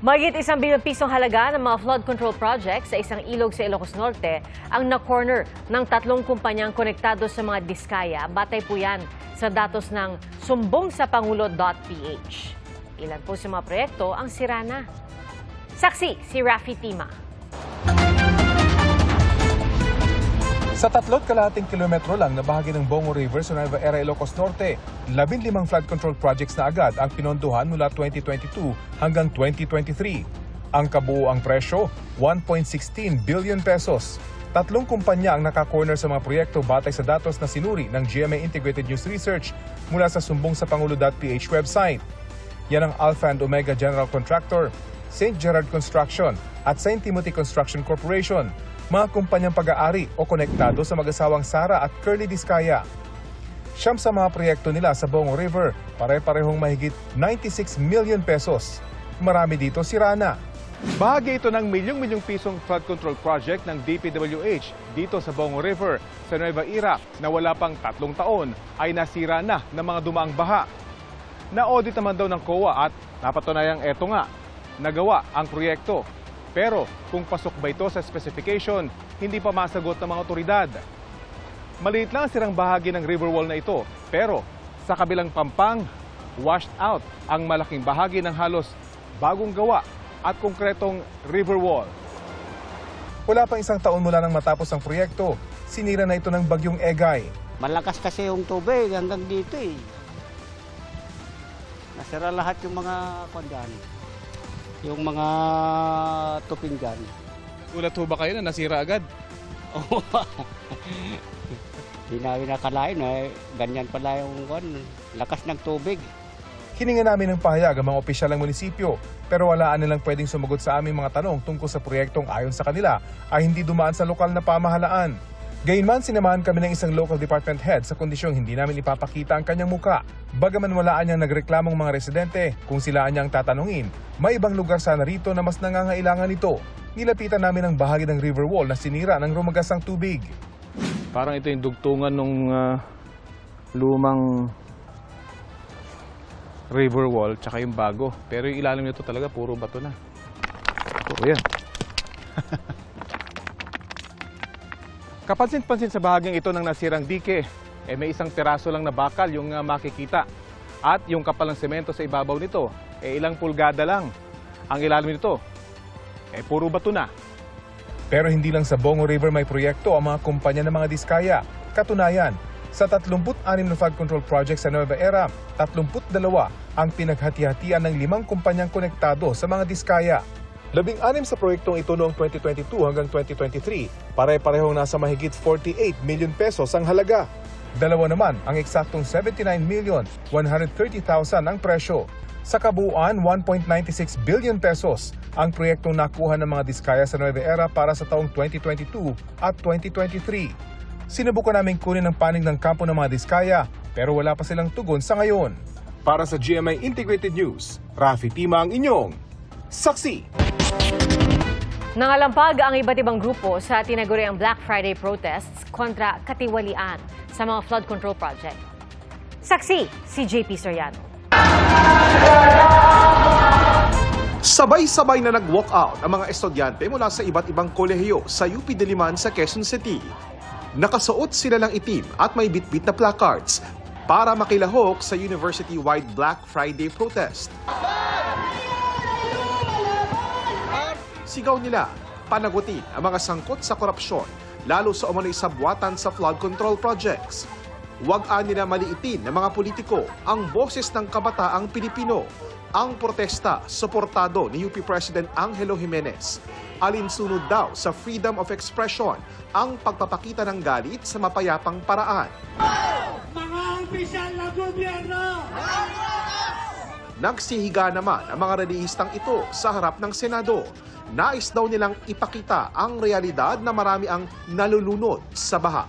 Mahigit 1 bilyong pisong halaga ng mga flood control projects sa isang ilog sa Ilocos Norte ang na-corner ng 3 kumpanyang konektado sa mga diskaya. Batay po yan sa datos ng sumbongsapangulo.ph. Ilan po sa mga proyekto ang sira na. Saksi si Rafi Tima. Sa 3.5 kilometro lang na bahagi ng Bongo River sa Nueva Ecija, Ilocos Norte, 15 flood control projects na agad ang pinondohan mula 2022 hanggang 2023. Ang kabuuang presyo, 1.16 billion pesos. 3 kumpanya ang naka-corner sa mga proyekto batay sa datos na sinuri ng GMA Integrated News Research mula sa sumbongsapangulo.ph website. Yan ang Alpha and Omega General Contractor, St. Gerard Construction at St. Timothy Construction Corporation, mga kumpanyang pag-aari o konektado sa mag-asawang Sara at Curly Diskaya. 9 sa mga proyekto nila sa Bongo River, pare-parehong mahigit 96 million pesos. Marami dito sira na. Bahagi ito ng milyong-milyong pisong flood control project ng DPWH dito sa Bongo River sa Nueva Ecija na wala pang 3 taon ay nasira na ng mga dumaang baha. Na-audit naman daw ng COA at napatunayang eto nga, nagawa ang proyekto. Pero kung pasok ba ito sa specification, hindi pa masagot ng mga otoridad. Maliit lang ang sirang bahagi ng river wall na ito, pero sa kabilang pampang, washed out ang malaking bahagi ng halos bagong gawa at konkretong river wall. Wala pang 1 taon mula nang matapos ang proyekto, sinira na ito ng bagyong Egay. Malakas kasi yung tubig hanggang dito eh. Nasira lahat yung mga kondyan. Yung mga tuping dyan. Ulat ho ba kayo na nasira agad? Oo. Hindi namin nakalain eh. Ganyan pala yung lakas ng tubig. Hininga namin ng pahayag ang mga opisyal ng munisipyo, pero walaan nilang pwedeng sumagot sa aming mga tanong tungkol sa proyektong ayon sa kanila ay hindi dumaan sa lokal na pamahalaan. Gayunman, sinamahan kami ng isang local department head sa kondisyong hindi namin ipapakita ang kanyang muka. Bagaman walaan niyang nagreklamong mga residente, kung sila niyang tatanungin, may ibang lugar sana rito na mas nangangailangan ito. Nilapitan namin ang bahagi ng river wall na sinira ng rumagasang tubig. Parang ito yung dugtungan ng lumang river wall tsaka yung bago. Pero yung ilalim nito talaga puro bato na. Oo yan. Kapansin-pansin sa bahaging ito ng nasirang dike, may isang teraso lang na bakal yung makikita. At yung kapal ng semento sa ibabaw nito, ilang pulgada lang. Ang ilalim nito, puro bato na. Pero hindi lang sa Bongo River may proyekto ang mga kumpanya ng mga diskaya. Katunayan, sa 36 na flood control projects sa Nueva Ecija, 32 ang pinaghati-hatian ng 5 kumpanyang konektado sa mga diskaya. 16 sa proyektong ito noong 2022 hanggang 2023, pare-parehong nasa mahigit 48 million pesos ang halaga. 2 naman ang eksaktong 79,130,000 ang presyo. Sa kabuuan, 1.96 billion pesos ang proyektong nakuha ng mga diskaya sa Nueva Ecija para sa taong 2022 at 2023. Sinubukan namin kunin ang panig ng kampo ng mga diskaya, pero wala pa silang tugon sa ngayon. Para sa GMA Integrated News, Rafi Tima ang inyong saksi. Nangalampag ang iba't ibang grupo sa tinaguriang Black Friday protests kontra katiwalian sa mga flood control project. Saksi si JP Soriano. Sabay-sabay na nag-walkout ang mga estudyante mula sa iba't ibang kolehiyo sa UP Diliman sa Quezon City. Nakasuot sila ng itim at may bitbit na placards para makilahok sa university-wide Black Friday protest. Sigaw nila, panagutin ang mga sangkot sa korupsyon, lalo sa umano'y sabwatan sa flood control projects. Huwag-an nila maliitin ng mga politiko ang boses ng kabataang Pilipino. Ang protesta, suportado ni UP President Angelo Jimenez. Alinsunod daw sa freedom of expression ang pagpapakita ng galit sa mapayapang paraan. Mga opisyal na gobyerno! Nagsihiga naman ang mga relihistang ito sa harap ng Senado. Nais daw nilang ipakita ang realidad na marami ang nalulunod sa baha.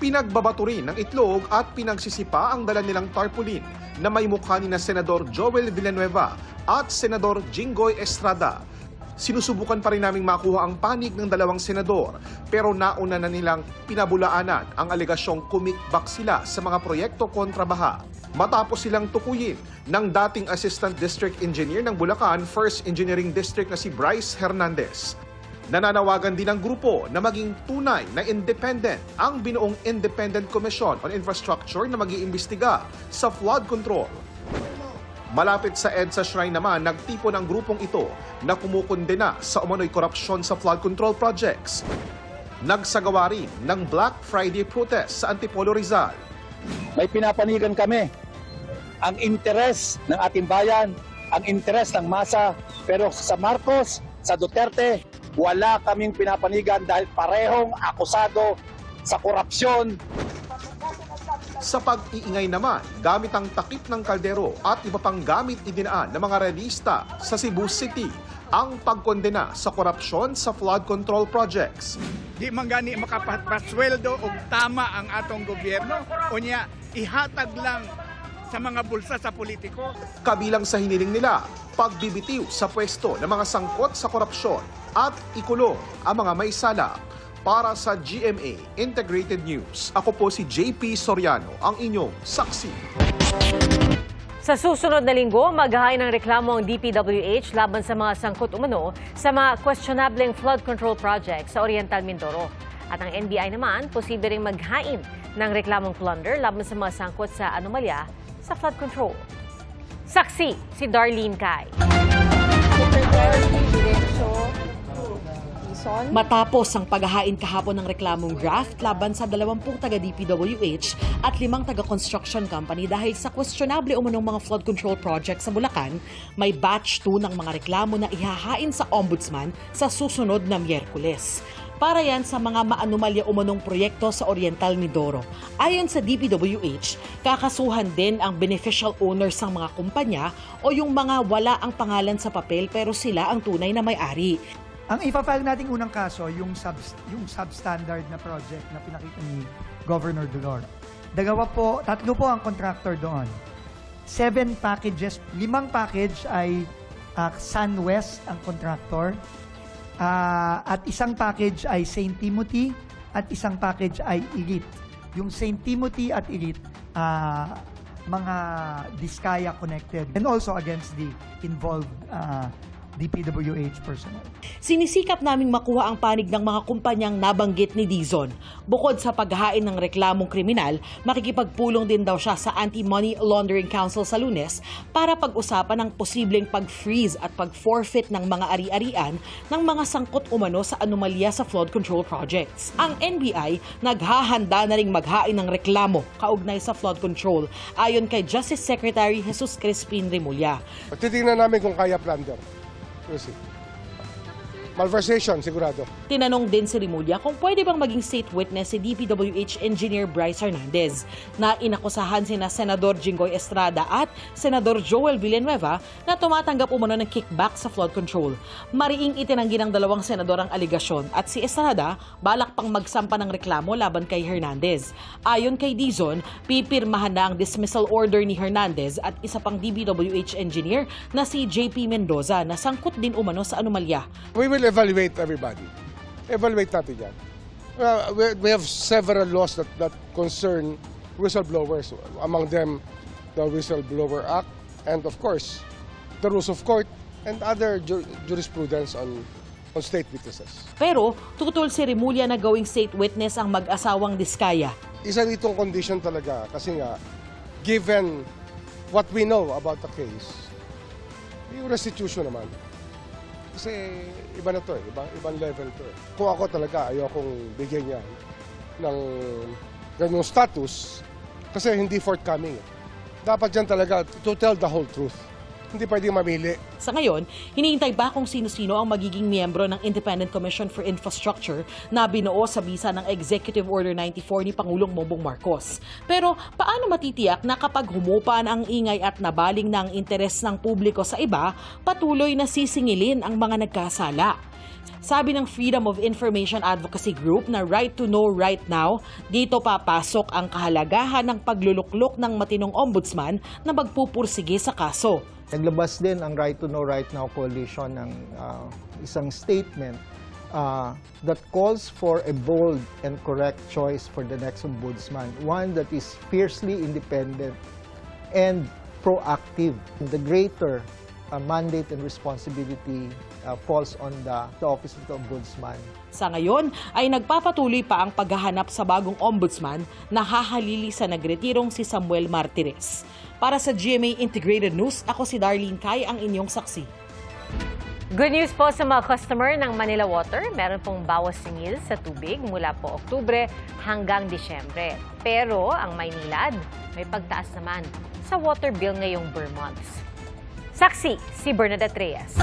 Pinagbabato rin ng itlog at pinagsisipa ang dala nilang tarpaulin na may mukha ni na Senador Joel Villanueva at Senador Jinggoy Estrada. Sinusubukan pa rin naming makuha ang panig ng dalawang senador pero nauna na nilang pinabulaanan ang alegasyong kumikbak sila sa mga proyekto kontra baha. Matapos silang tukuyin ng dating Assistant District Engineer ng Bulacan 1st Engineering District na si Bryce Hernandez. Nananawagan din ang grupo na maging tunay na independent ang binuong Independent Commission on Infrastructure na mag-iimbestiga sa flood control. Malapit sa EDSA Shrine naman, nagtipon ang grupong ito na kumukondena sa umano'y korupsyon sa flood control projects. Nagsagawa rin ng Black Friday protest sa Antipolo, Rizal. May pinapanigan kami ang interes ng ating bayan, ang interes ng masa, pero sa Marcos, sa Duterte, wala kaming pinapanigan dahil parehong akusado sa korupsyon. Sa pag-iingay naman, gamit ang takip ng kaldero at iba pang gamit idinaan ng mga relista sa Cebu City ang pagkondena sa korupsyon sa flood control projects. Di man gani makapasweldo o tama ang atong gobyerno, o niya ihatag lang sa mga bulsa sa politiko. Kabilang sa hiniling nila, pagbibitiw sa pwesto ng mga sangkot sa korupsyon at ikulong ang mga may sala. Para sa GMA Integrated News, ako po si JP Soriano, ang inyong saksi. Sa susunod na linggo, maghahain ng reklamo ang DPWH laban sa mga sangkot umano sa mga questionableng flood control projects sa Oriental Mindoro. At ang NBI naman, posible ring maghain ng reklamong plunder laban sa mga sangkot sa anomalya sa flood control. Saksi si Darlene Kai. Matapos ang paghahain kahapon ng reklamong draft laban sa 20 taga-DPWH at 5 taga-construction company dahil sa questionable umanong mga flood control project sa Bulacan, may batch 2 ng mga reklamo na ihahain sa Ombudsman sa susunod na Miyerkules. Para yan sa mga maanomalya umanong proyekto sa Oriental Mindoro. Ayon sa DPWH, kakasuhan din ang beneficial owners ng mga kumpanya o yung mga wala ang pangalan sa papel pero sila ang tunay na may-ari. Ang ipafile nating unang kaso, yung substandard na project na pinakita ni Governor Dolor. Tatlo po ang contractor doon. 7 packages, 5 package ay SunWest ang contractor. At isang package ay St. Timothy at isang package ay Elite. Yung St. Timothy at Elite, mga Diskaya connected and also against the involved DPWH personnel. Sinisikap naming makuha ang panig ng mga kumpanyang nabanggit ni Dizon. Bukod sa paghahain ng reklamong kriminal, makikipagpulong din daw siya sa Anti-Money Laundering Council sa Lunes para pag-usapan ang posibleng pag-freeze at pag-forfeit ng mga ari-arian ng mga sangkot umano sa anomalya sa flood control projects. Ang NBI naghahanda na ring maghain ng reklamo kaugnay sa flood control ayon kay Justice Secretary Jesus Crispin Remulla. Titingnan namin kung kaya plunder. Malversation, sigurado. Tinanong din si Remulla kung pwede bang maging state witness si DPWH Engineer Bryce Hernandez na inakusahan sina Senador Jinggoy Estrada at Senador Joel Villanueva na tumatanggap umano ng kickback sa flood control. Mariing itinanggi ng 2 senador ang aligasyon at si Estrada balak pang magsampa ng reklamo laban kay Hernandez. Ayon kay Dizon, pipirmahan na ang dismissal order ni Hernandez at isa pang DPWH engineer na si JP Mendoza na sangkot din umano sa anomalya. We will evaluate everybody. Evaluate natin yan. We have several laws that concern whistleblowers. Among them, the Whistleblower Act and of course, the rules of court and other jurisprudence on state witnesses. Pero tutol si Remulla na gawing state witness ang mag-asawang Diskaya. Isa ditong condition talaga kasi nga, given what we know about the case, yung restitution naman. Kasi iba na to ibang level to Kung ako talaga ayokong bigyan niya ng ganung status kasi hindi forthcoming. Dapat dyan talaga to tell the whole truth. Hindi pwedeng mamili. Sa ngayon, hinihintay ba kung sino-sino ang magiging miyembro ng Independent Commission for Infrastructure na binuo sa bisa ng Executive Order 94 ni Pangulong Bongbong Marcos. Pero paano matitiyak na kapag humupa ang ingay at nabaling na ang interes ng publiko sa iba, patuloy na sisingilin ang mga nagkasala? Sabi ng Freedom of Information Advocacy Group na Right to Know Right Now, dito papasok ang kahalagahan ng pagluluklok ng matinong ombudsman na magpupursige sa kaso. Naglabas din ang Right to Know Right Now Coalition ng isang statement that calls for a bold and correct choice for the next ombudsman, one that is fiercely independent and proactive. The greater mandate and responsibility falls on the Office of the Ombudsman. Sa ngayon ay nagpapatuloy pa ang paghahanap sa bagong ombudsman na hahalili sa nagretirong si Samuel Martires. Para sa GMA Integrated News, ako si Darlene Kai, ang inyong saksi. Good news po sa mga customer ng Manila Water. Meron pong bawas singil sa tubig mula po Oktubre hanggang Disyembre. Pero ang Maynilad, may pagtaas naman sa water bill ngayong Burr months. Saksi, si Bernadette Reyes.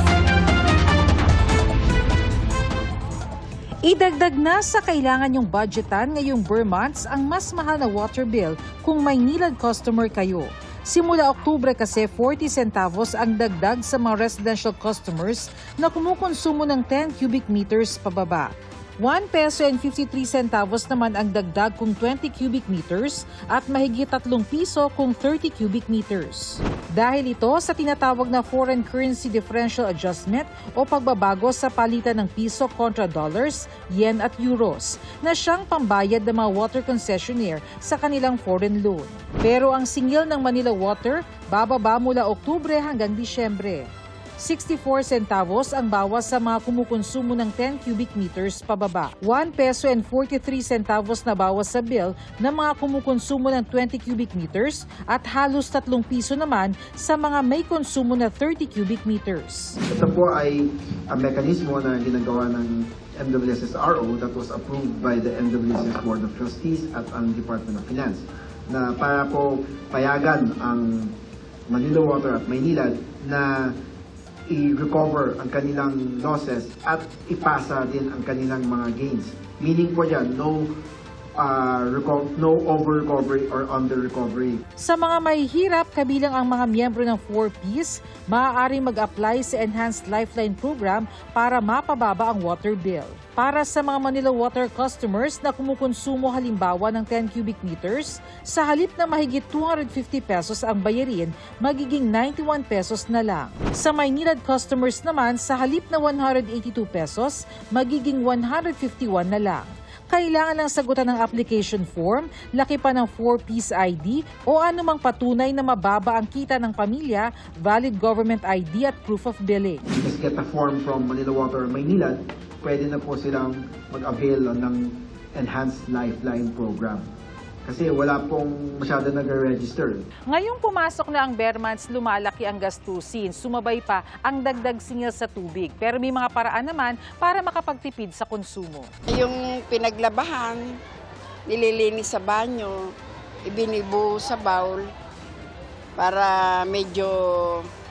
Idagdag na sa kailangan yung budgetan ngayong Burr months ang mas mahal na water bill kung Maynilad customer kayo. Simula Oktubre kasi 40 centavos ang dagdag sa mga residential customers na kumukonsumo ng 10 cubic meters pababa. 1 peso and 53 centavos naman ang dagdag kung 20 cubic meters at mahigit 3 piso kung 30 cubic meters. Dahil ito sa tinatawag na foreign currency differential adjustment o pagbabago sa palitan ng piso kontra dollars, yen at euros na siyang pambayad ng mga water concessionaire sa kanilang foreign loan. Pero ang singil ng Manila Water bababa mula Oktubre hanggang Disyembre. 64 centavos ang bawas sa mga kumukonsumo ng 10 cubic meters pababa. 1 peso and 43 centavos na bawas sa bill ng mga kumukonsumo ng 20 cubic meters at halos 3 piso naman sa mga may konsumo na 30 cubic meters. Ito po ay ang mekanismo na ginagawa ng MWSSRO that was approved by the MWSS Board of Trustees at ang Department of Finance na para po payagan ang Manila Water at Maynilad na i-recover ang kanilang losses at ipasa din ang kanilang mga gains. Meaning po yan, no over-recovery or under-recovery. Sa mga mahihirap, kabilang ang mga miyembro ng 4Ps, maaaring mag-apply sa Enhanced Lifeline Program para mapababa ang water bill. Para sa mga Manila Water customers na kumukonsumo halimbawa ng 10 cubic meters, sa halip na mahigit 250 pesos ang bayarin, magiging 91 pesos na lang. Sa Maynilad customers naman, sa halip na 182 pesos, magiging 151 na lang. Kailangan lang sagutan ng application form, laki pa ng 4-piece ID o anumang patunay na mababa ang kita ng pamilya, valid government ID at proof of billing. Just get a form from Manila Water Maynilad, pwede na po silang mag-avail ng Enhanced Lifeline Program. Kasi wala pong masyado nag-register. Ngayong pumasok na ang Burr months, lumalaki ang gastusin. Sumabay pa ang dagdag singil sa tubig. Pero may mga paraan naman para makapagtipid sa konsumo. Yung pinaglabahan, nililinis sa banyo, ibinibu sa bowl para medyo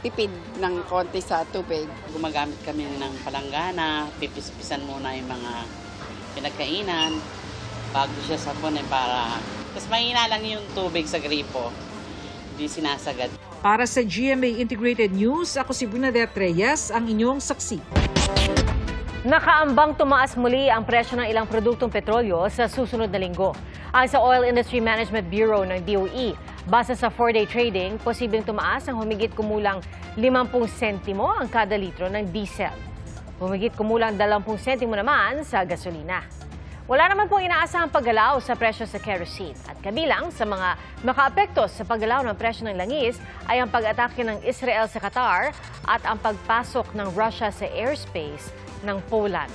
tipid ng konti sa tubig. Gumagamit kami ng palanggana, pipis-pisan muna yung mga pinagkainan bago siya sapunin para mas mahina lang yung tubig sa gripo, hindi sinasagad. Para sa GMA Integrated News, ako si Bernadette Reyes, ang inyong saksi. Nakaambang tumaas muli ang presyo ng ilang produktong petrolyo sa susunod na linggo. Ayon sa Oil Industry Management Bureau ng DOE, base sa 4-day trading, posibleng tumaas ang humigit kumulang 50 sentimo ang kada litro ng diesel. Humigit kumulang 20 sentimo naman sa gasolina. Wala naman pong inaasahang paggalaw sa presyo sa kerosene at kabilang sa mga makaapekto sa paggalaw ng presyo ng langis ay ang pag-atake ng Israel sa Qatar at ang pagpasok ng Russia sa airspace ng Poland.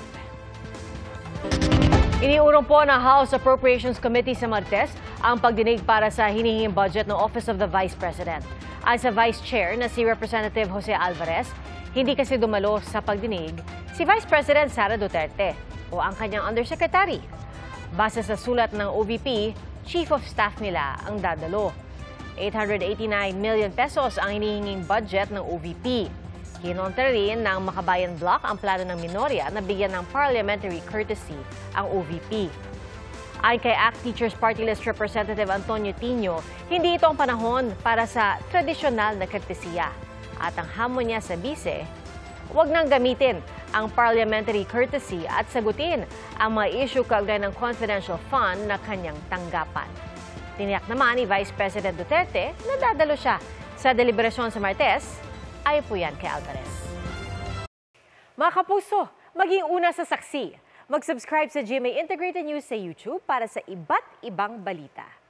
Iniurong po ng House Appropriations Committee sa Martes ang pagdinig para sa hinihinging budget ng Office of the Vice President. Ayon sa Vice Chair na si Representative Jose Alvarez, hindi kasi dumalo sa pagdinig si Vice President Sara Duterte o ang kanyang undersecretary. Base sa sulat ng OVP, Chief of Staff nila ang dadalo. 889 million pesos ang hinihinging budget ng OVP. Kinontra rin ng Makabayan Bloc ang plano ng Minoria na bigyan ng parliamentary courtesy ang OVP. Ayon kay ACT Teachers Party List Representative Antonio Tino, hindi ito ang panahon para sa tradisyonal na kortesiya. At ang hamon niya sa bise, Huwag nang gamitin ang parliamentary courtesy at sagutin ang mga issue kaugnay ng confidential fund na kanyang tanggapan. Tiniyak naman ni Vice President Duterte na dadalo siya sa deliberasyon sa Martes. Ayon po yan kay Alvarez. Mga kapuso, maging una sa saksi. Mag-subscribe sa GMA Integrated News sa YouTube para sa iba't ibang balita.